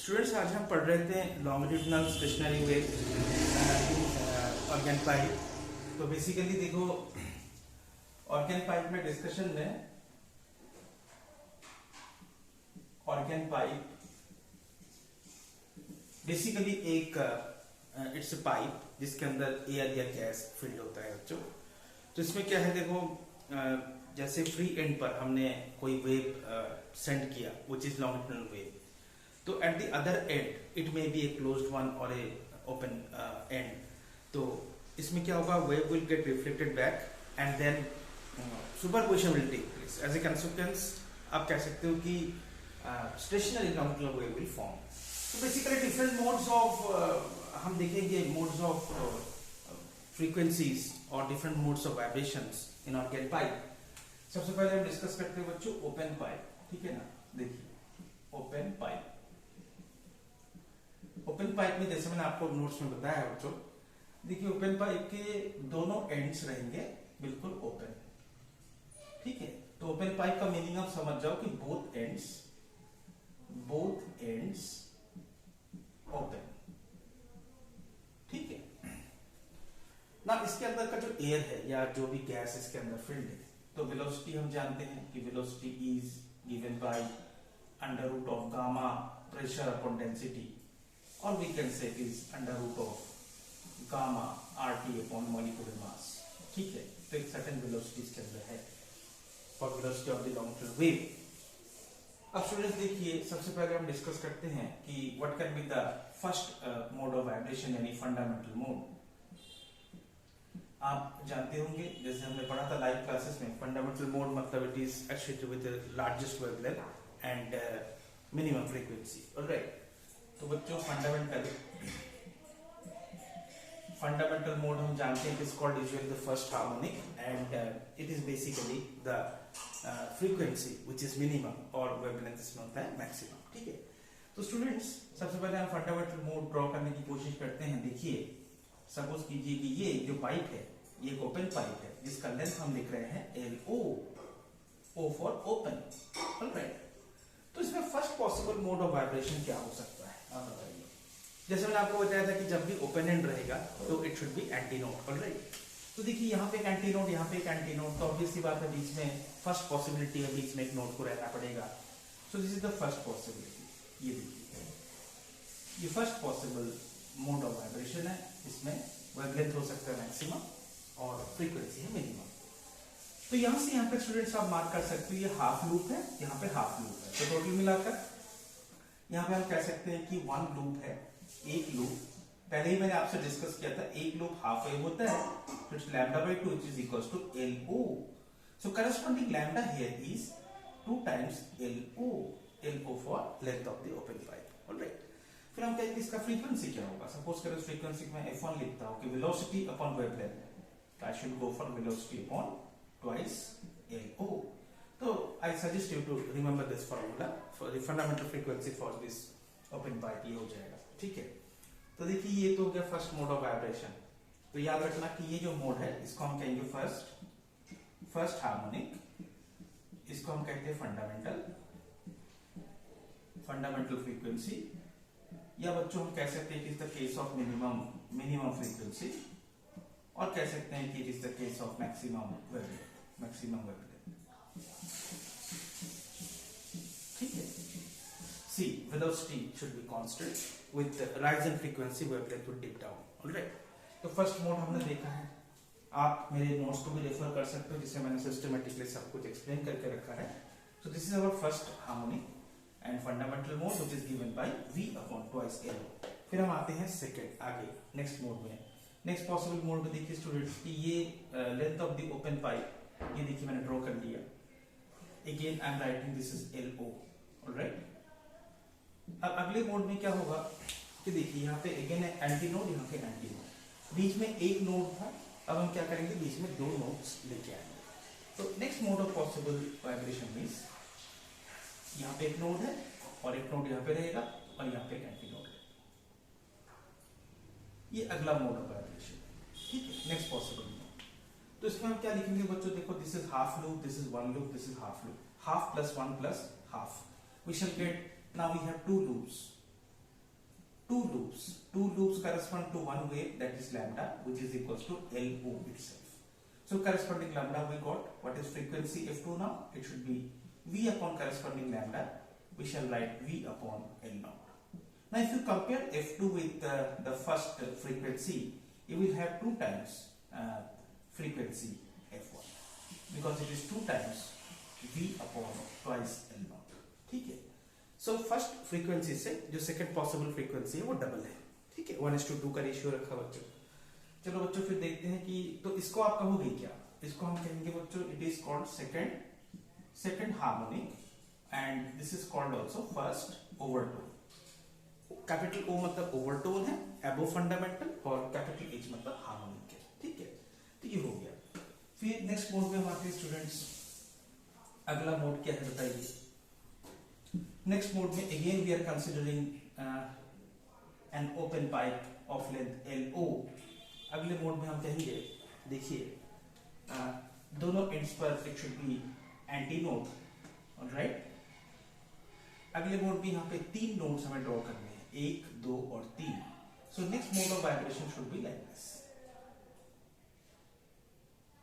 Students, आज हम पढ़ रहे थे longitudinal stationary wave organ pipe. तो बेसिकली देखो, ऑर्गन पाइप में डिस्कशन में ऑर्गन पाइप बेसिकली एक इट्स अ पाइप जिसके अंदर एयर या गैस फिल्ड होता है बच्चों। तो इसमें क्या है, देखो जैसे फ्री एंड पर हमने कोई वेव सेंड किया विच इज लॉन्गिट्यूडिनल वेव, तो at the other end it may be a closed one और ए ओपन एंड। तो इसमें क्या होगा, wave will get reflected back and then superposition will take place. As a consequence आप कह सकते हो कि stationary longitudinal wave will form. तो बेसिकली डिफरेंट मोड्स ऑफ हम देखेंगे, मोड्स ऑफ फ्रीक्वेंसीज और different modes of vibrations in organ pipe. सबसे पहले हम डिस्कस करते हैं बच्चों ओपन पाइप, ठीक है ना। देखिए ओपन पाइप, ओपन पाइप में जैसे मैंने आपको नोट्स में बताया है बच्चों, देखिए ओपन पाइप के दोनों एंड्स रहेंगे बिल्कुल ओपन, ठीक है। तो ओपन पाइप का मीनिंग आप समझ जाओ कि बोथ एंड्स ओपन, ठीक है ना। इसके अंदर का जो एयर है या जो भी गैस इसके अंदर फिल्ड है, तो वेलोसिटी हम जानते हैं कि velocity is given by under root of gamma pressure upon density, और we can say it is under root of gamma RT upon molecular mass, ठीक है। तो एक सर्टेन वेलोसिटी इसके अंदर है for velocity of the longitudinal wave. अब students देखिए, सबसे पहले हम डिस्कस करते हैं कि what can be the first mode of vibration यानी फंडामेंटल मोड। आप जानते होंगे, जैसे हमने पढ़ा था लाइव क्लासेस में, फंडामेंटल मोड मतलब it is associated with the largest wavelength and minimum frequency, alright. तो बच्चों फंडामेंटल मोड हम जानते हैं कि it's called usually the first harmonic and it is basically the frequency which is minimum और wavelength इसमें होता है मैक्सिमम, ठीक है। तो स्टूडेंट्स सबसे पहले हम फंडामेंटल मोड ड्रॉ करने की कोशिश करते हैं। देखिए सपोज कीजिए कि ये जो पाइप है ये एक ओपन पाइप है जिसका लेंथ हम लिख रहे हैं LO, O for open, alright. तो इसमें first possible mode of vibration क्या हो सकता है, आप बताइए। जैसे मैंने आपको बताया था कि जब भी ओपन एंड रहेगा तो it should be antinode, alright. तो देखिए यहाँ पे एक एंटी नोड, यहाँ पे एक एंटी नोड, तो ऑब्वियसली बात है बीच में फर्स्ट पॉसिबिलिटी है, बीच में एक नोड को रहना पड़ेगा। सो this is the first possibility. ये देखिए ये first possible mode of vibration है। इसमें वेवलेंथ हो सकता है मैक्सिमम और फ्रीक्वेंसी है मिनिमम। तो यहां से यहां तक स्टूडेंट्स आप मार्क कर सकते हो, ये हाफ लूप है, यहाँ पे हाफ लूप है, तो टोटल मिलाकर यहाँ पे हम कह सकते हैं कि वन लूप है, एक लूप। पहले ही मैंने आपसे डिस्कस किया था, एक लूप हाफ वेव होता है, तो it's lambda by 2 which is equals to LO. So corresponding lambda here is 2 times LO for length of the open pipe, alright. फिर हम कहेंगे इसका फ्रीक्वेंसी क्या होगा। सपोज करो फ्रीक्वेंसी में F1 लिखता हूं कि velocity upon wavelength, I should go for velocity upon twice LO. So I suggest you to remember this formula for the fundamental frequency for this open pipe, ये हो जाएगा, ठीक है। तो देखिए ये तो हो गया फर्स्ट मोड ऑफ वाइब्रेशन। तो याद रखना कि ये जो मोड है इसको हम कहेंगे फर्स्ट हार्मोनिक, इसको हम कहते हैं फंडामेंटल फ्रीक्वेंसी, या बच्चों हम कह सकते हैं कि is the case of minimum frequency, और कह सकते हैं कि it is the case of maximum wavelength, ठीक है। See velocity should be constant with rise in frequency, wavelength will dip down, alright. तो फर्स्ट मोड हमने देखा है, आप मेरे नोट्स को भी रेफर कर सकते हो जिसमें मैंने सिस्टमेटिकली सब कुछ एक्सप्लेन करके रखा है। सो this is our first harmonic and fundamental mode which is given bye V upon twice LO। फिर हम आते हैं सेकंड आगे नेक्स्ट मोड में। नेक्स्ट पॉसिबल मोड में देखिए स्टूडेंट्स कि ये length of the open pipe, ये देखिए मैंने ड्रॉ कर लिया। Again I am writing this is LO, alright. अब अगले मोड में क्या होगा कि देखिए यहाँ पे अगेन है एंटी नोड, यहाँ पे एंटी नोड, बीच में एक नोड था, अब हम क्या करेंगे बीच में दो नोड्स लेके आएंगे। तो next mode of possible vibration means यहाँ पे एक नोड है और एक नोड यहाँ पे रहेगा और यहाँ पे एक एंटी नोड है। ये अगला मोड ऑफ वाइब्रेशन, ठीक है, नेक्स्ट पॉसिबल मोड। तो इसमें हम क्या लिखेंगे बच्चों, देखो this is half loop, this is one loop, this is half loop, half plus one plus half, we shall get, now we have two loops, two loops correspond to one wave, that is lambda, which is equals to LO itself. So corresponding lambda we got, what is frequency f2 now? It should be V upon corresponding lambda, we shall write V upon L naught. Now if you compare f2 with the first frequency, you will have 2 times frequency f1, because it is 2 times V upon twice L naught. ठीक है, so first frequency से जो second possible frequency है वो double है, ठीक है, 1:2 का रेशियो रखा बच्चों। चलो बच्चों फिर देखते हैं कि तो इसको आप कहोगे क्या? इसको हम कहेंगे बच्चों it is called second harmonic, and this is called also first overtone. Capital O मतलब ओवरटोन है, एबो फंडामेंटल, और कैपिटल एच मतलब हार्मोनिक है, ठीक है। तो ये हो गया। फिर नेक्स्ट मोड में हमारे स्टूडेंट्स अगला मोड क्या है बताइए? नेक्स्ट मोड में again we are considering an open pipe of length LO। अगले मोड में हम कहेंगे, देखिए दोनों एंड्स पर it should be antinode, alright. अगले मोड में यहाँ पे 3 नोड्स हमें ड्रॉ करने हैं, 1, 2 और 3। So next mode of vibration should be like this.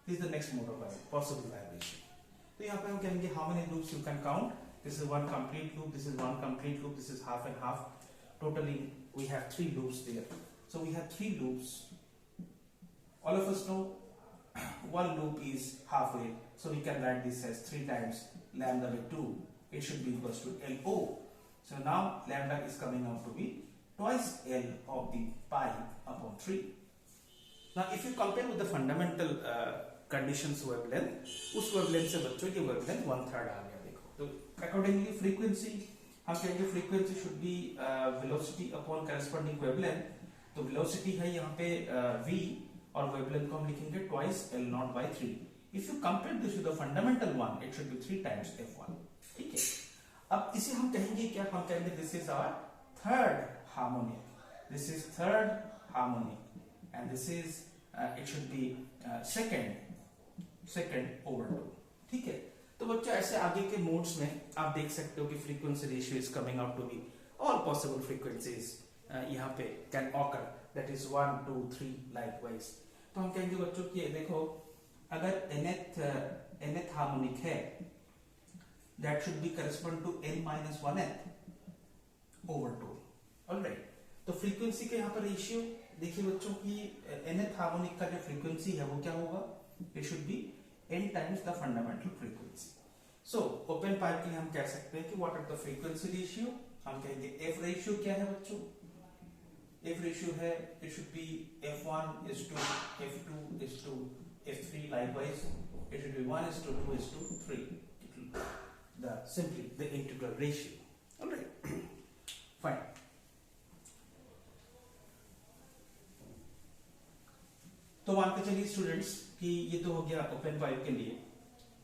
This is the next mode of possible vibration. तो यहाँ पे हम कहेंगे how many loops you can count. This is one complete loop, this is one complete loop, this is half and half. Totally we have 3 loops there. So we have 3 loops. All of us know one loop is halfway, so we can write this as 3 times lambda by 2. It should be equals to LO. So now lambda is coming out to be twice L of the pi upon 3. Now if you compare with the fundamental conditions wavelength, उस wavelength से बच्चों ये wavelength 1/3 आ गया। तो accordingly frequency हम कहेंगे frequency should B velocity upon corresponding wavelength. तो velocity है यहाँ पे v, और वेवलेंथ को हम लिखेंगे twice L naught by 3। If you compare this with the fundamental one, it should B 3 times f1, ठीक है। अब इसे हम कहेंगे क्या? हम कहेंगे this is our third harmonic, this is third harmonic, and this is it should be second overtone, ठीक है। तो बच्चों ऐसे आगे के मोड्स में आप देख सकते हो कि frequency ratio is coming out to be all possible frequencies यहाँ पे can occur, that is 1, 2, 3 likewise. तो हम कहेंगे बच्चों कि देखो अगर nth हार्मोनिक है, that should be correspond to n-1th overtone, alright. तो फ्रीक्वेंसी के यहाँ पर रेशियो देखिए बच्चों की nth हार्मोनिक का जो फ्रीक्वेंसी है वो क्या होगा? It should B n times the fundamental frequency. So open pipe के लिए हम कह सकते हैं कि what are the frequency ratio? हम कहेंगे f ratio क्या है बच्चों? f ratio है it should be f1 is to f2 is to f3 likewise. It should be 1 is to 2 is to 3. It will be simply the integral ratio. All right. Fine. तो मान के चलिए students कि ये तो हो गया ओपन पाइप के लिए।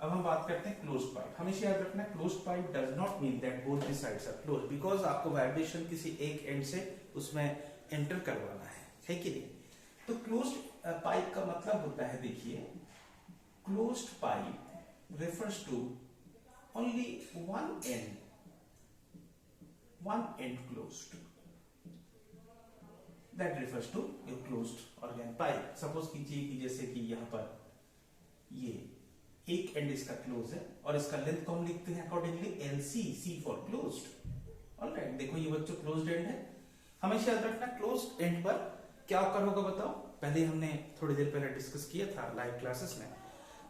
अब हम बात करते हैं क्लोज्ड पाइप। हमेशा याद रखना closed pipe does not mean that both the sides are closed, because आपको वाइब्रेशन किसी एक एंड से उसमें एंटर करवाना है कि नहीं। तो क्लोज्ड पाइप का मतलब होता है, देखिए closed pipe refers to only one end closed, that refers to a closed organ pipe. Suppose कीजिए कि जैसे कि यहाँ पर ये एक एंड इसका क्लोज है और इसका लेंथ को हम लिखते हैं accordingly LC, C for closed, alright. देखो ये बच्चों क्लोज्ड एंड है। हमेशा याद रखना क्लोज्ड एंड पर क्या ऑकर होगा बताओ? पहले हमने थोड़ी देर पहले डिस्कस किया था लाइव क्लासेस में।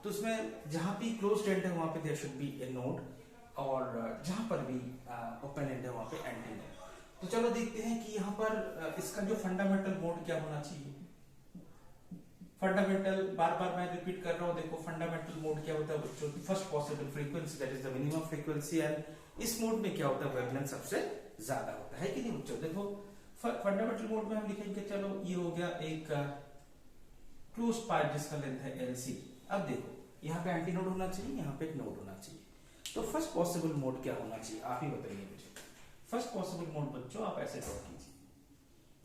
तो उसमें जहां भी क्लोज्ड एंड है वहां पे there should be a node, और जहां पर भी ओपन एंड है वहां पे एंटी नोड। तो चलो देखते हैं कि यहाँ पर इसका जो फंडामेंटल मोड क्या होना चाहिए। फंडामेंटल बार बार मैं रिपीट कर रहा हूँ, देखो फंडामेंटल मोड क्या होता है बच्चों? First possible frequency, that is the minimum frequency, and इस मोड में क्या होता है? वेवलेंथ सबसे ज्यादा होता है कि नहीं बच्चों? देखो फंडामेंटल मोड में हम लिखेंगे, चलो ये हो गया एक क्लोज पाइप जिसका लेंथ है LC। अब देखो यहाँ पे एंटी नोड होना चाहिए, यहाँ पे एक नोड होना चाहिए। तो फर्स्ट पॉसिबल मोड क्या होना चाहिए आप ही बताइए मुझे। फर्स्ट पॉसिबल मोड बच्चों आप ऐसे ड्रॉ कीजिए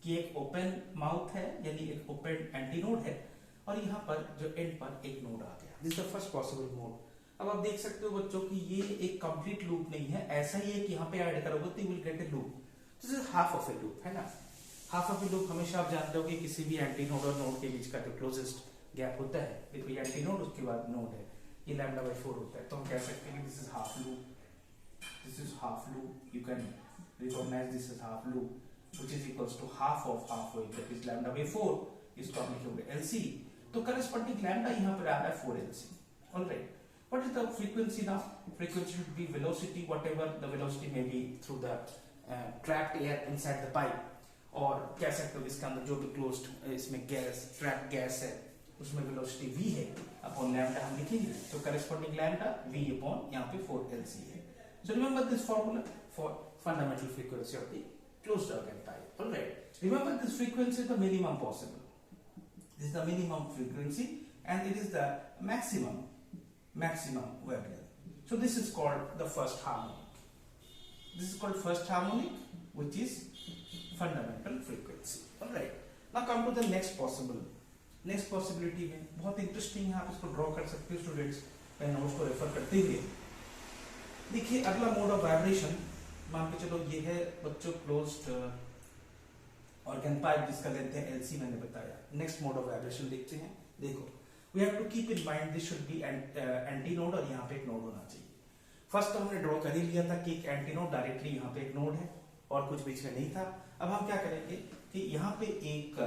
कि एक ओपन माउथ है, यानी एक ओपन एंटी नोड है, और यहाँ पर जो एंड पर एक नोड आ गया। This is the first possible mode. अब आप देख सकते हो बच्चों कि ये एक कंप्लीट लूप नहीं है, ऐसा ही है कि यहाँ पे ऐड करोगे तो you will get A loop. This is half of A loop, है ना। हाफ ऑफ लूप हमेशा आप जानते हो कि किसी भी एंटी नोड और नोड के बीच का जो क्लोजेस्ट गैप होता है, देखो ये एंटी नोड उसके बाद नोड है, ये लैम्डा बाई 4 होता है, तो हम कह सकते हैं कि this is half loop, this is half loop, you can recognise this is half loop which is equals to half of halfway, that is lambda by 4, इसको हम लिखेंगे LC, तो corresponding lambda यहाँ पर आ रहा है 4LC. Alright, what is the frequency now? Frequency should be velocity, whatever the velocity may be through the trapped air inside the pipe, और कह सकते हो इसके अंदर जो भी closed इसमें गैस ट्रैप गैस है उसमें वेलोसिटी v है अपॉन लैम्डा हम लिखेंगे, तो करस्पॉन्डिंग लैम्डा v अपॉन यहाँ पे 4LC है. So remember this formula for fundamental frequency of the closed organ pipe. All right. Remember this frequency is the minimum possible. This is the minimum frequency and it is the maximum wavelength. So this is called the first harmonic. This is called first harmonic, which is fundamental frequency. All right. Now come to the next possibility में बहुत interesting है, आप इसको draw कर सकते हो students, मैं notes को रेफर करते हुए. देखिए अगला मोड ऑफ वाइब्रेशन मान के चलो ये है बच्चों क्लोज्ड ऑर्गन पाइप जिसका लेंथ है LC मैंने बताया. नेक्स्ट मोड ऑफ वाइब्रेशन देखते हैं. देखो we have to keep in mind this should be antinode और यहाँ पे एक नोड होना चाहिए. फर्स्ट तो हमने ड्रॉ कर ही लिया था कि एक एंटी नोड डायरेक्टली यहाँ पे एक नोड है और कुछ बीच में नहीं था. अब हम क्या करेंगे कि यहाँ पे एक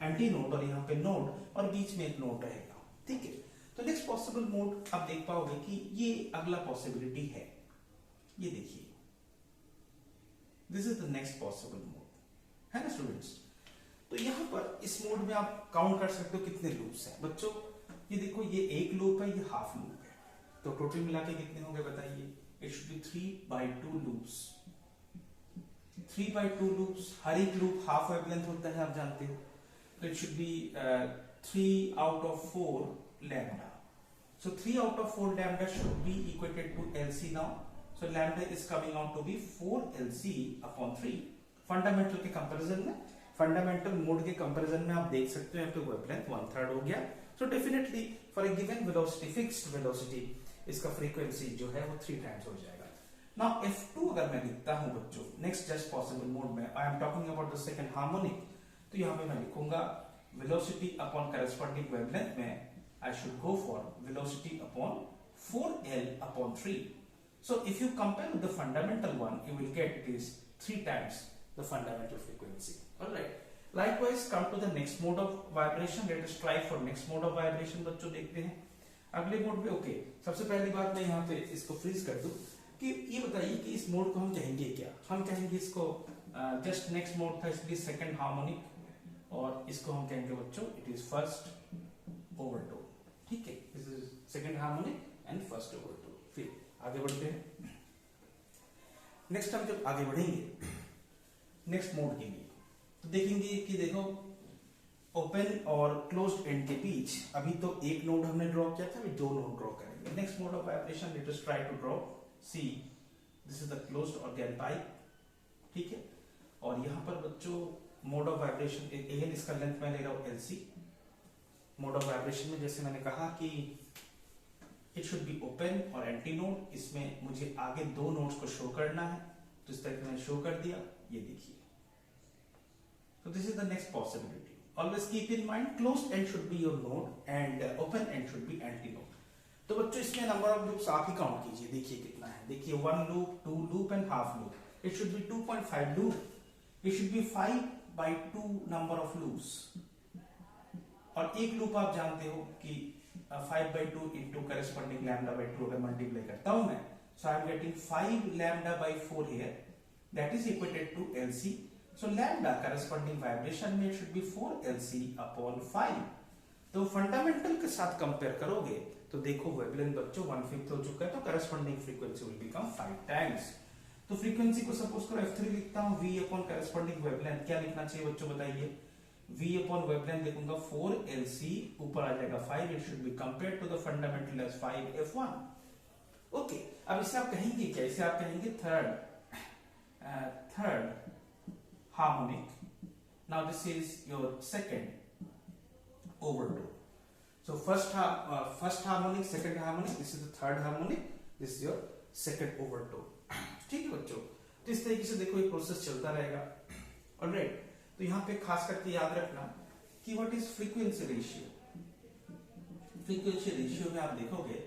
एंटी नोड और यहाँ पे नोड और बीच में एक नोड रहेगा. ठीक है, तो नेक्स्ट पॉसिबल मोड आप देख पाओगे कि ये अगला पॉसिबिलिटी है. ये देखिए this is the next possible mode, है ना स्टूडेंट्स. तो यहाँ पर इस मोड में आप काउंट कर सकते हो कितने लूप्स हैं बच्चों. ये देखो ये एक लूप है, ये हाफ लूप है, तो टोटल मिला के कितने होंगे बताइए. It should be 3/2 loops. 3/2 loops, हर एक लूप हाफ वेवलेंथ होता है आप जानते हो, तो it should B 3 out of 4 lambda. So 3 out of 4 lambda should be equated to LC now. So lambda is coming out to be 4LC upon 3. Fundamental के comparison में, फंडामेंटल मोड के comparison में आप देख सकते हो यहाँ पे वेवलेंथ 1/3 हो गया. So definitely for a given velocity, fixed velocity, इसका फ्रीक्वेंसी जो है वो 3 टाइम्स हो जाएगा. नाउ F2 अगर मैं लिखता हूँ बच्चों नेक्स्ट जस्ट पॉसिबल मोड में, I am talking about the second harmonic, तो यहाँ पे मैं लिखूंगा वेलोसिटी अपॉन करस्पॉन्डिंग वेवलेंथ में I should go for velocity upon 4L upon 3. So if you compare with the fundamental one, you will get it is 3 times the fundamental frequency. Alright. Likewise, come to the next mode of vibration. Let us try for next mode of vibration. बच्चों देखते हैं अगले mode पे. Okay, सबसे पहली बात मैं यहाँ पे इसको फ्रीज कर दूं कि ये बताइए कि इस मोड को हम कहेंगे क्या. हम कहेंगे इसको जस्ट नेक्स्ट मोड था इसलिए सेकंड हार्मोनिक, और इसको हम कहेंगे बच्चों इट इज फर्स्ट ओवरटोन. ठीक है, this is second harmonic and first overtone. फिर आगे बढ़ते हैं. नेक्स्ट हम जब आगे बढ़ेंगे नेक्स्ट मोड के लिए तो देखेंगे कि देखो ओपन और क्लोज्ड एंड के बीच अभी तो एक नोड हमने ड्रॉ किया था, अभी 2 नोड ड्रॉ करेंगे. Next mode of vibration let us try to draw. See this is the closed organ pipe. ठीक है, और यहाँ पर बच्चों मोड ऑफ वाइब्रेशन एन, इसका लेंथ मैं ले रहा हूँ LC. मोड ऑफ वाइब्रेशन में जैसे मैंने कहा कि इट शुड बी ओपन और एंटी नोड, इसमें मुझे आगे 2 नोड्स को शो करना है, तो इस तरह मैंने शो कर दिया. ये देखिए, so this is the next possibility. Always keep in mind closed end should be your node and open end should be anti node. तो बच्चों इसमें नंबर ऑफ लूप्स आप ही काउंट कीजिए. देखिए कितना है, देखिए 1 loop, 2 loop and half loop. It should be 2.5 loop. It should be 5/2 number of loops. और एक लूप आप जानते हो कि 5/2 into corresponding lambda by 2 अगर मल्टीप्लाई करता हूं मैं, so I am getting 5 lambda by 4 here, that is equated to LC. So lambda corresponding vibration में should be 4LC upon 5. तो फंडामेंटल के साथ कंपेयर करोगे तो देखो वेवलेंथ बच्चों 1/5 हो चुका है, तो corresponding frequency will become 5 times. तो फ्रीक्वेंसी को सपोज करो F3 लिखता हूं, V अपॉन करस्पॉन्डिंग वेवलेंथ क्या लिखना चाहिए बच्चों बताइए. V अपॉन वेवलेंथ लिखूंगा 4LC, ऊपर आ जाएगा 5. It should be compared to the fundamental as 5F1. Okay, अब इसे आप कहेंगे क्या, इसे आप कहेंगे third harmonic. Now this is your second overtone. So first harmonic, second harmonic, this is the third harmonic, this is your second overtone. ठीक है बच्चों, तो इस तरीके से देखो ये प्रोसेस चलता रहेगा. ऑलराइट, तो यहाँ पे खास करके याद रखना कि what is frequency ratio. Frequency ratio में आप देखोगे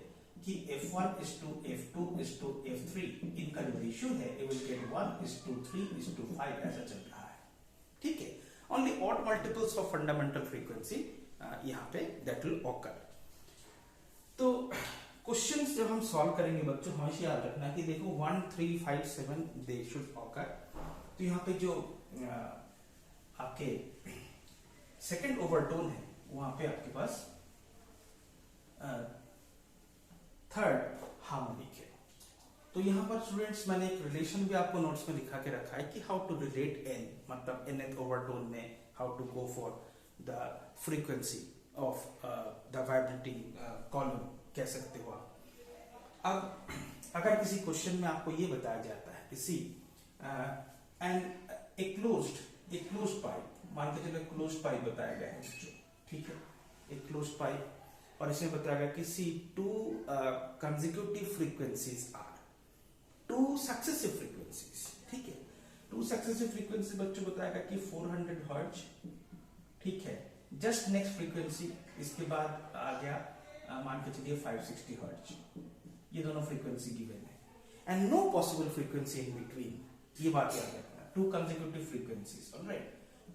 कि f1 is to f2 is to f3 इनका जो रेशियो है it will get 1 is to 3 is to 5 ऐसा चल रहा है, ठीक है। Only odd multiples of fundamental frequency यहाँ पे that will occur। तो क्वेश्चंस जब हम सॉल्व करेंगे बच्चों हमेशा याद रखना कि देखो 1 3 5 7 they should occur। तो यहाँ पे जो आपके सेकेंड ओवरटोन है वहां पे आपके पास थर्ड हार्मोनिक है। तो यहाँ पर स्टूडेंट्स मैंने एक रिलेशन भी आपको नोट्स में लिखा के रखा है कि हाउ टू रिलेट एन, मतलब nth ओवरटोन में how to go for the frequency of the vibrating column कह सकते हो आप। अब अगर किसी क्वेश्चन में आपको ये बताया जाता है किसी एंड ए क्लोज्ड पाइप, मान के चलो क्लोज्ड पाइप बताया गया है बच्चों, ठीक है, एक क्लोज्ड पाइप, और इसमें बताया गया कि see two consecutive frequencies are two successive frequencies, ठीक है। टू सक्सेसिव फ्रीक्वेंसी बच्चों बताया गया कि 400 हर्ट्ज, ठीक है। जस्ट नेक्स्ट फ्रीक्वेंसी इसके बाद आ गया मान के चलिए 560 हर्ट्ज, ये दोनों फ्रीक्वेंसी गिवन है and no possible frequency in between, ये बात याद रखना। Two consecutive frequencies, alright,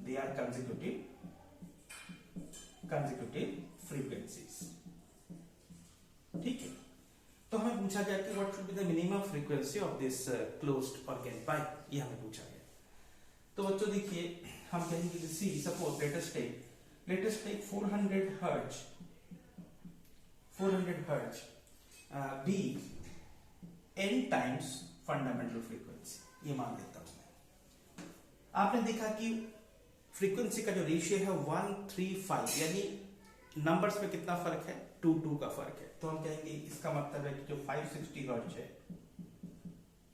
they are consecutive frequencies, ठीक है। तो हमें पूछा गया कि what should be the minimum frequency of this closed organ pipe, ये हमें पूछा गया। तो बच्चों देखिए हम कहेंगे कि सी suppose let us take 400 hertz be n times fundamental frequency, ये मान लेता हूं मैं। आपने देखा कि फ्रीक्वेंसी का जो रेशियो है 1 3 5, यानी नंबर्स में कितना फर्क है, 2 2 का फर्क है। तो हम कहेंगे इसका मतलब है कि जो 560 हर्ट्ज है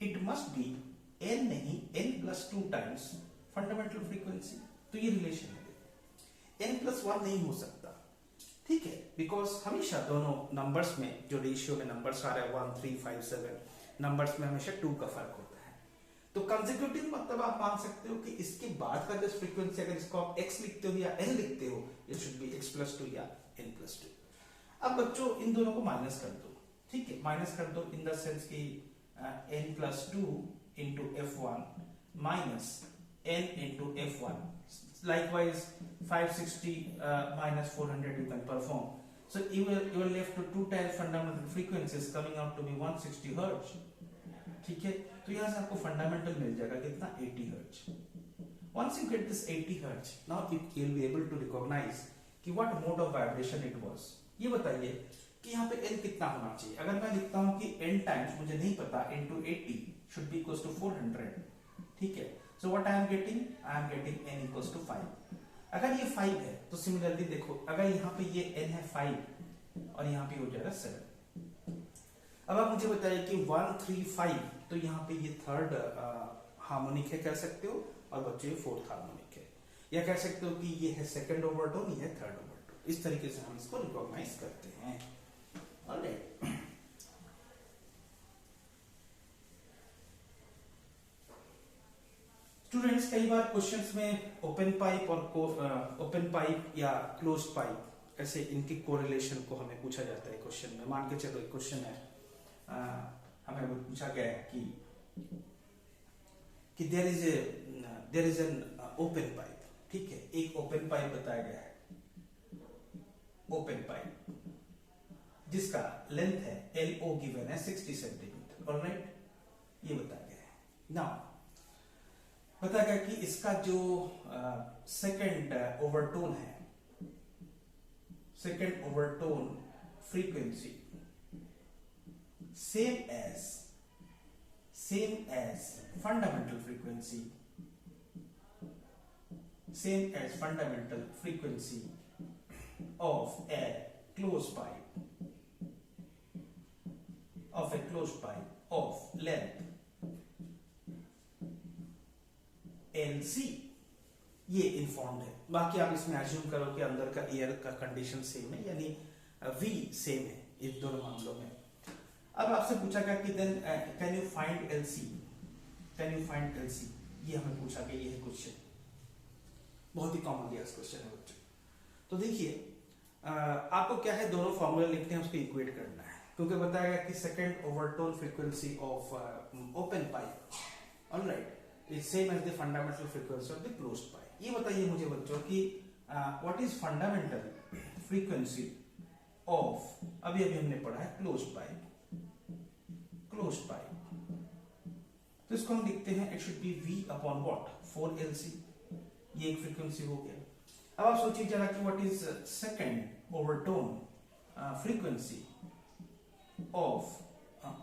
इट मस्ट बी n नहीं n+2 टाइम्स फंडामेंटल फ्रीक्वेंसी। तो ये रिलेशन है, n+1 नहीं हो सकता, ठीक है, बिकॉज हमेशा दोनों नंबर्स में जो रेशियो में नंबर्स आ रहा है 1 3 5 7 नंबर्स में हमेशा 2 का फर्क होता है। तो कंसेक्यूटिव मतलब आप मान सकते हो कि इसके बाद का जस्ट फ्रीक्वेंसी अगर इसको आप x लिखते हो या n लिखते हो, इट शुड बी x+2 या n+2। अब बच्चों इन दोनों को माइनस कर दो, ठीक है, माइनस कर दो इन द सेंस कि n+2 into f1 minus n into f1, likewise 560 minus 400 you can perform, so you are left to 2 times fundamental frequencies coming out to be 160 hertz, ठीक है। तो यहां से आपको फंडामेंटल मिल जाएगा कितना, 80 hertz. Once you get this 80 hertz, now you will be able to recognize कि what mode of vibration it was। ये बताइए कि यहाँ पे n कितना होना चाहिए। अगर मैं लिखता हूँ कि n टाइम्स मुझे नहीं पता into 80 should be equals to 400, ठीक है। So what I am getting n equals to 5। अगर ये 5 है तो सिमिलरली देखो अगर यहाँ पे ये n है 5 और यहाँ पे हो जाएगा 7। अब आप मुझे बताइए कि 1 3 5, तो यहाँ पे ये थर्ड हार्मोनिक है कह सकते हो, और बच्चों ये फोर्थ हार्मोनिक है, या कह सकते हो कि ये है सेकंड ओवरटोन, ये है थर्ड ओवरटोन। इस तरीके से हम इसको रिकॉग्नाइज करते हैं, ऑलराइट। स्टूडेंट्स कई बार क्वेश्चंस में ओपन पाइप या क्लोज पाइप ऐसे इनके कोरिलेशन को हमें पूछा जाता है क्वेश्चन में। मान के चलो एक क्वेश्चन है, हमें वो पूछा गया है कि there is an open pipe, ठीक है, एक ओपन पाइप बताया गया है, ओपन पाइप जिसका लेंथ है LO गिवन है 60 सेंटीमीटर, ऑलराइट, ये बताया गया है। नाउ बताया गया कि इसका जो सेकंड ओवरटोन है, second overtone frequency same as fundamental frequency, same as fundamental frequency of a closed pipe, of length LC, ये इन्फॉर्म्ड है। बाकी आप इसमें एज्यूम करो कि अंदर का एयर का कंडीशन सेम है, यानी V सेम है इस दोनों मामलों में। अब आपसे पूछा गया कि then can you find LC, ये हमें पूछा गया, ये है क्वेश्चन। बहुत ही कॉमनली आस्क्ड क्वेश्चन है बच्चों। तो देखिए आपको क्या है, दोनों फॉर्मूला लिखते हैं, उसको इक्वेट करना है, क्योंकि बताया गया कि second overtone frequency of open pipe, alright, is same as the fundamental frequency of the closed pipe. ये बताइए मुझे बच्चों कि what is fundamental frequency of, अभी अभी हमने पढ़ा है क्लोज्ड पाइप, क्लोज्ड पाइप, तो इसको हम लिखते हैं it should B V upon what 4LC, ये एक फ्रीक्वेंसी हो गया। अब आप सोचिए जरा कि what is second overtone frequency of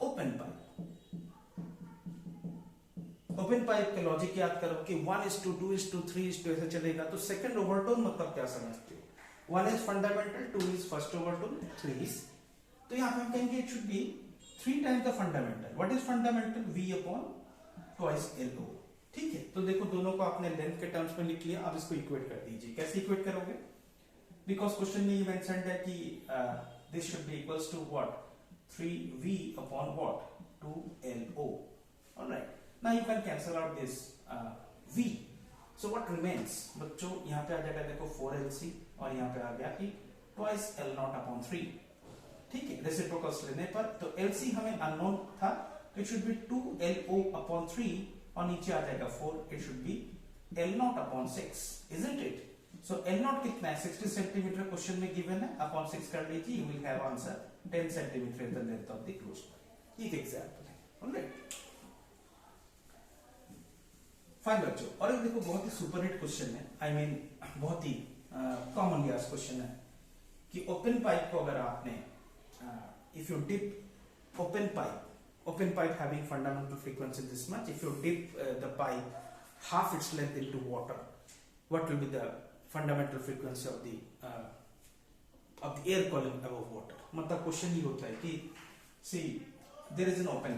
open pipe. Open pipe के लॉजिक याद करो कि 1:2, 2:3 ऐसे चलेगा, तो सेकंड ओवरटोन मतलब क्या समझते हो, 1 is fundamental, 2 is first overtone, 3 is, तो यहां पे हम कहेंगे it should B 3 times the fundamental. What is fundamental, V upon twice LO, ठीक है। तो देखो दोनों को आपने लेंथ के टर्म्स में लिख लिया, अब इसको इक्वेट कर दीजिए। कैसे इक्वेट करोगे, बिकॉज क्वेश्चन में ये मेंशन्ड है कि this should be equals to what 3V upon what 2LO, alright. Now you can cancel out this V, so what remains बच्चों, यहाँ पे आ जाएगा देखो 4LC और यहाँ पे आ गया कि ट्वाइस L0 अपॉन 3, ठीक है, रेसिप्रोकल्स लेने पर। तो LC हमें अननोन था, तो it should B 2LO upon 3 और नीचे आ जाएगा 4, it should B L0 upon 6, isn't it. So L0 कितना है, 60 सेंटीमीटर क्वेश्चन में गिवन है, अपॉन 6 कर लीजिए, you will have answer 10 centimetre is the length of the closed pipe. ये एक एग्जांपल है, ऑलराइट फाइन बच्चों। और एक देखो बहुत ही सुपर हिट क्वेश्चन है, आई मीन बहुत ही कॉमनली आस्क्ड क्वेश्चन है कि ओपन पाइप को अगर आपने if you dip open pipe having fundamental frequency this much, if you dip the pipe half its length into water, what will be the fundamental frequency of the air column above water? मतलब question ही होता है कि see there is an open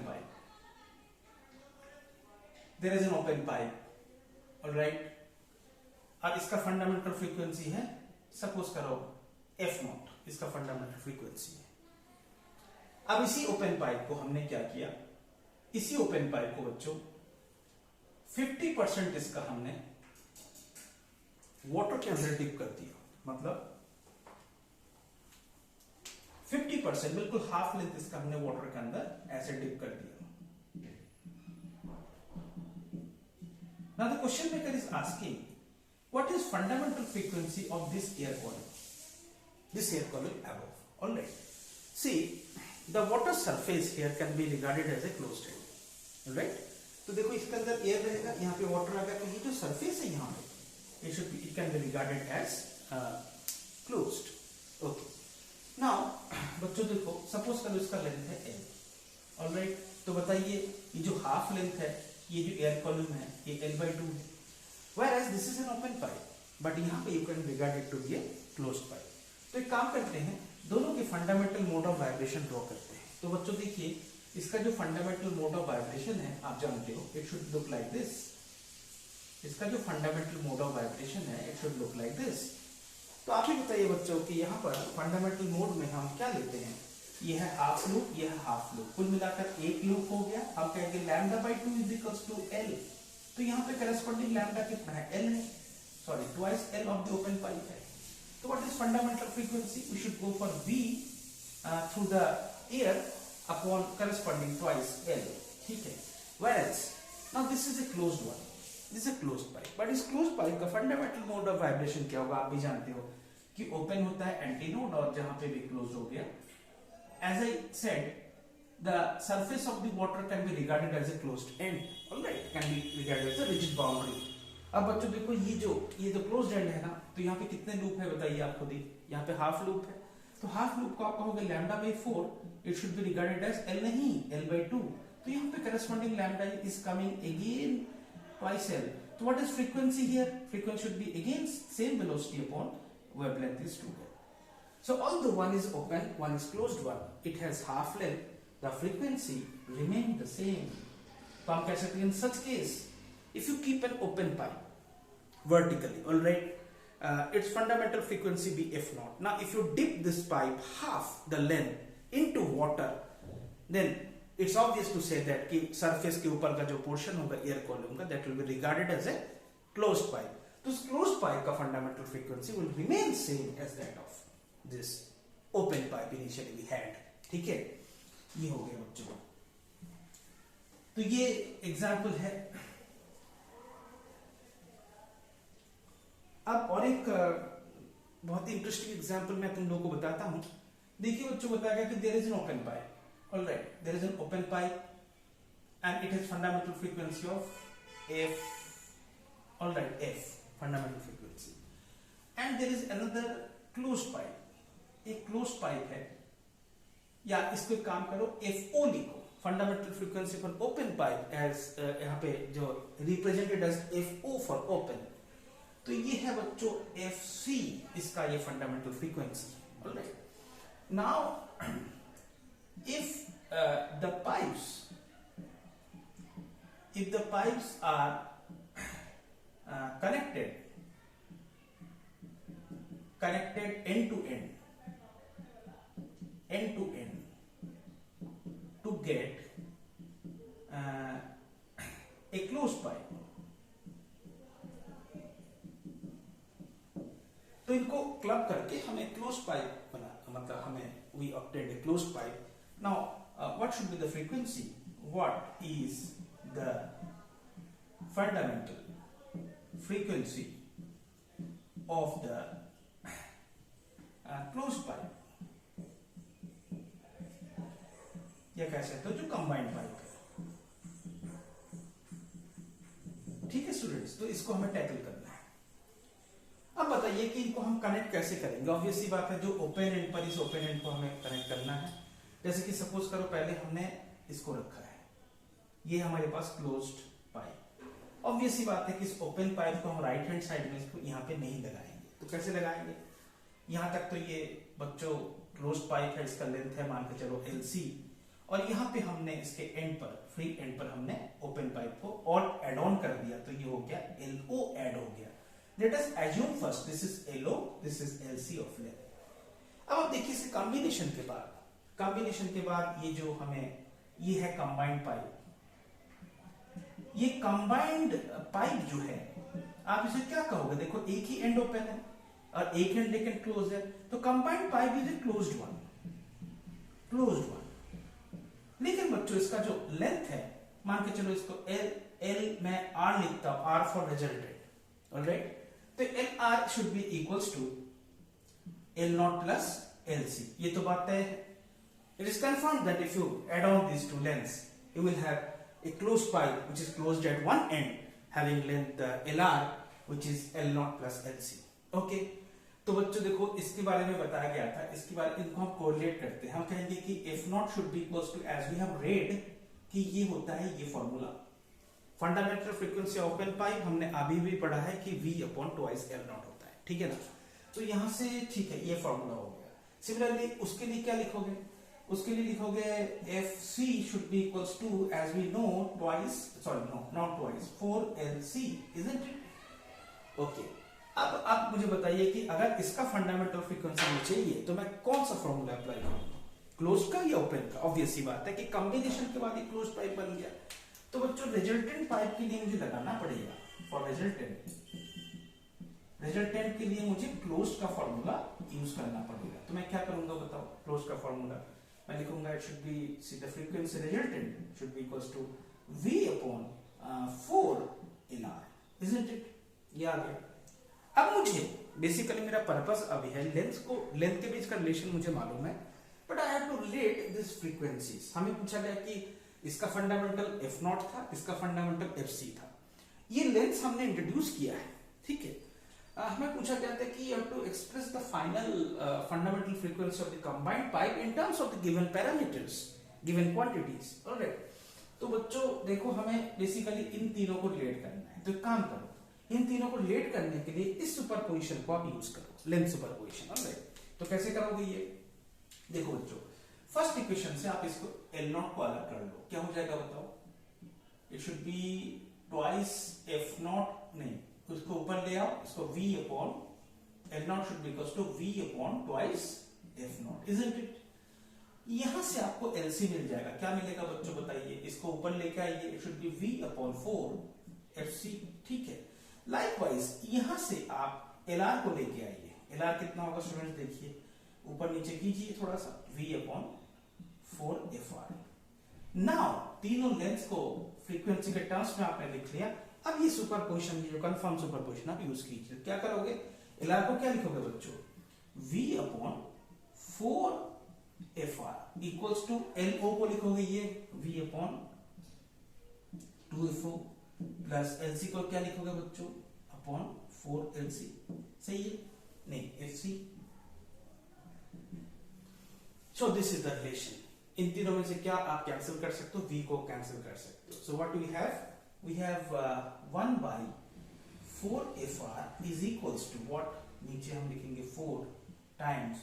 pipe, all right, और इसका fundamental frequency है, suppose करो F0, इसका fundamental frequency है। अब इसी ओपन पाइप को हमने क्या किया, इसी ओपन पाइप को बच्चों 50% इसका हमने वाटर के अंदर डिप कर दिया, मतलब 50%, बिल्कुल हाफ लेंथ इसका हमने वाटर के अंदर ऐसे डिप कर दिया। Now the question maker is asking what is fundamental frequency of this air column above, alright. See the water surface here can be regarded as a closed end, right? तो देखो इसके अंदर air रहेगा, यहाँ पे water आएगा, तो ये जो सरफेस है यहाँ पे it can be regarded as closed, okay। now बच्चों देखो सपोज करो इसका लेंथ है L, ऑलराइट, तो बताइए ये जो हाफ लेंथ है, ये जो एयर कॉलम है, ये L/2 है, whereas this is an open pipe, but यहाँ पे you can regard it to be a closed pipe। तो एक काम करते हैं, दोनों के fundamental mode of vibration draw करते हैं। तो बच्चों देखिए इसका जो फंडामेंटल मोड ऑफ वाइब्रेशन है आप जानते हो, it should look like this. इसका जो फंडामेंटल मोड ऑफ वाइब्रेशन है it should look like this. तो आप ही बताइए बच्चों कि यहाँ पर फंडामेंटल मोड में हम क्या लेते हैं, ये है हाफ लूप, ये है हाफ लूप, कुल मिलाकर एक लूप हो गया। हम कहेंगे λ/2 इज इक्वल्स टू L, तो यहाँ पे करस्पॉन्डिंग लैम्डा कितना है, L है, sorry twice L of the open pipe है। So what is fundamental frequency? We should go for V through the air upon corresponding twice L, ठीक है। Whereas now this is a closed one, this is a closed pipe, but इस closed pipe का fundamental mode of vibration क्या होगा, आप भी जानते हो कि open होता है एंटीनोड और जहां पे भी closed हो गया। As I said, the surface of the water can be regarded as a closed end, alright, can be regarded as a rigid boundary। अब बच्चों देखो ये जो क्लोज्ड एंड है ना, तो यहाँ पे कितने लूप है बताइए आप खुद ही, यहाँ पे हाफ लूप है, तो हाफ लूप को आप कहोगे λ/4, it should be regarded as L नहीं L/2, तो यहाँ पे corresponding lambda is coming again twice L। तो what is frequency here, frequency should be again same velocity upon wavelength is 2L। So although one is open, one is closed one, it has half length, the frequency remain the same। तो हम कह सकते हैं in such case if you keep an open pipe vertically, all right, its fundamental frequency be F0। now if you dip this pipe half the length into water, then it's obvious to say that कि surface के ऊपर का जो portion होगा air column का, that will be regarded as a closed pipe। तो तो closed pipe का fundamental frequency will remain same as that of this open pipe initially we had. ठीक है, ये हो गया बच्चों। तो ये एग्जाम्पल है। अब और एक बहुत ही इंटरेस्टिंग एग्जाम्पल मैं तुम लोगों को बताता हूं। देखिए बच्चों, बताया गया कि there is an open pipe, alright, there is an open pipe and it has fundamental frequency of f, all right, f fundamental frequency, and there is another closed pipe, एक closed pipe है, या इसको एक काम करो FO लिखो, fundamental frequency for open pipe as यहाँ पे जो represented as FO for open, तो ये है बच्चों FC, इसका ये fundamental frequency, all right. Now if the pipes are connected end to end to get a closed pipe, तो इनको क्लब करके हमें क्लोज पाइप बना, मतलब हमें we obtained a closed pipe. Now what should be the frequency? What is the fundamental frequency of the closed pipe, या कह सकते हो जो कंबाइंड पाइप है। ठीक है स्टूडेंट्स, तो इसको हमें टैकल करना है। अब बताइए कि इनको हम कनेक्ट कैसे करेंगे। ऑब्वियसली बात है, जो ओपन एंड पर, इस ओपन एंड को हमें कनेक्ट करना है। जैसे कि सपोज करो पहले हमने इसको रखा है, ये हमारे पास क्लोज्ड पाइप। ऑब्वियसली बात है कि इस ओपन पाइप को हम राइट हैंड साइड में इसको यहाँ पे नहीं लगाएंगे, तो कैसे लगाएंगे। यहाँ तक तो ये बच्चों क्लोज्ड पाइप है, इसका लेंथ है मान के चलो LC, और यहाँ पे हमने इसके एंड पर, फ्री एंड पर हमने ओपन पाइप को और एड ऑन कर दिया, तो ये हो गया LO एड हो गया। Let us assume first this is LO, this is LC of length. अब आप देखिए इसके कॉम्बिनेशन के बाद ये जो हमें, ये है कंबाइंड पाइप। ये कंबाइंड पाइप जो है, आप इसे क्या कहोगे, देखो एक ही एंड ओपन है और एक एंड लेकिन क्लोज है, तो combined pipe is a closed one. लेकिन बच्चों इसका जो लेंथ है, मान के चलो इसको L मैं R लिखता हूं, R फॉर रिजल्टेंट, ऑलराइट। तो LR should be equals to L0 plus LC, ये तो बात है। It is confirmed that if you add on these two lengths, you will have a closed pipe which is closed at one end having length LR which is L0 plus LC. Okay, तो बच्चों देखो इसके बारे में बताया गया था, इसके बारे इनको हम कोरिलेट करते हैं। हम कहेंगे कि F0 should be equals to, as we have read कि ये होता है ये formula, fundamental frequency open pipe हमने अभी भी पढ़ा है कि V अपॉन ट्वाइस L0 होता है, ठीक है ना। तो यहां से ठीक है, ये फॉर्मूला हो गया। सिमिलरली उसके लिए क्या लिखोगे, उसके लिए लिखोगे FC should be equals to, as we know, twice, sorry no, not twice, 4LC, isn't it? Okay. अब आप मुझे बताइए कि अगर इसका फंडामेंटल फ्रीक्वेंसी मुझे चाहिए तो मैं कौन सा फॉर्मूला अप्लाई करूंगा, क्लोज का या ओपन का। ऑब्वियस सी बात है कि कॉम्बिनेशन के बाद एक क्लोज पाइप बन गया, तो बच्चों रिजल्टेंट पाइप के लिए मुझे लगाना पड़ेगा, फॉर रिजल्टेंट के लिए मुझे क्लोज का फॉर्मूला यूज करना पड़ेगा। तो मैं क्या करूंगा बताओ, क्लोज का फॉर्मूला मैं लिखूंगा, it should be, see the frequency resultant should be equals to V upon 4LR, isn't it. ये आ गया। अब मुझे बेसिकली मेरा पर्पस अभी है लेंथ के बीच का रिलेशन मुझे मालूम है, but I have to relate this frequencies. हमें पूछा गया कि इसका फंडामेंटल F0 था, इसका फंडामेंटल FC था, ये लेंथ हमने इंट्रोड्यूस किया है, ठीक है। हमें पूछा गया था कि you have to express the final fundamental frequency of the combined pipe in terms of the given parameters, given quantities, alright. तो बच्चों देखो हमें बेसिकली इन तीनों को रिलेट करना है, तो एक काम करो, इन तीनों को रिलेट करने के लिए इस सुपरपोजिशन को आप यूज करो, लेंथ सुपरपोजिशन, ऑलराइट। तो कैसे करोगे ये, देखो बच्चों फर्स्ट इक्वेशन से आप इसको L0 को अलग कर लो, क्या हो जाएगा बताओ, it should be twice F0, नहीं उसको ऊपर ले आओ, इसको V upon L0 should be equals to V upon twice F0, isn't it. यहां से आपको LC मिल जाएगा, क्या मिलेगा बच्चों बताइए, इसको ऊपर लेके आइए, it should B V upon 4 FC, ठीक है। लाइकवाइज यहां से आप एलआर को लेके आइए। एलआर कितना होगा स्टूडेंट्स, देखिए ऊपर नीचे कीजिए थोड़ा सा, V/4FR। नाउ तीनों लेंथ को फ्रीक्वेंसी के टर्म्स में आपने लिख लिया। अब ये सुपरपोजिशन, ये जो कंफर्म सुपरपोजिशन आप यूज कीजिए। क्या करोगे, एलआर को क्या लिखोगे बच्चों, V/4FR इक्वल्स टू LO को लिखोगे ये V/2FO प्लस LC को क्या लिखोगे बच्चों, अपॉन 4LC। सही है, नहीं FC। So this is the relation. इन तीनों में से क्या आप कैंसिल कर सकते हो, V को कैंसिल कर सकते हो। So what we have 1/4FR is equals to what, नीचे हम लिखेंगे 4 times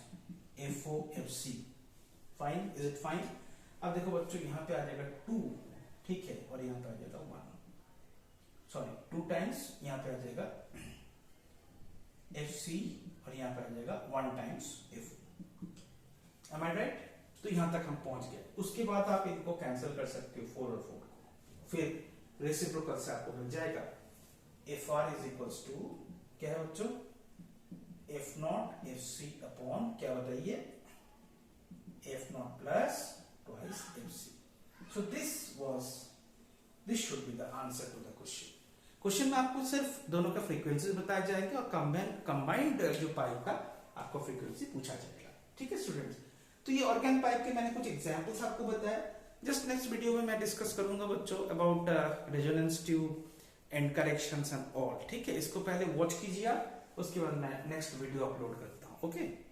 FOFC। Fine, is it fine? अब देखो बच्चों यहाँ पे आ जाएगा 2, ठीक है, और यहाँ पे आ जाएगा 1, सॉरी 2 टाइम्स यहाँ पे आ जाएगा FC और यहाँ पे आ जाएगा 1 times FO। Am I right? तो यहां तक हम पहुंच गए। उसके बाद आप इनको कैंसिल कर सकते हो 4 और 4 को, फिर रेसिप्रोकल से आपको मिल जाएगा FR इज इक्वल्स टू क्या है बच्चों, F0 FC अपॉन क्या बताइए, F0 plus twice FC। So this should be the answer to the question. Question में आपको सिर्फ दोनों का फ्रीक्वेंसी बताया जाएगा और कंबाइंड जो पाइप का आपको फ्रीक्वेंसी पूछा जाएगा। ठीक है स्टूडेंट्स, तो ये ऑर्गन पाइप के मैंने कुछ एग्जांपल्स आपको बताया। जस्ट नेक्स्ट वीडियो में मैं डिस्कस करूंगा बच्चों about resonance tube and corrections and all. ठीक है, इसको पहले वॉच कीजिए आप, उसके बाद मैं नेक्स्ट वीडियो अपलोड करता हूं। ओके।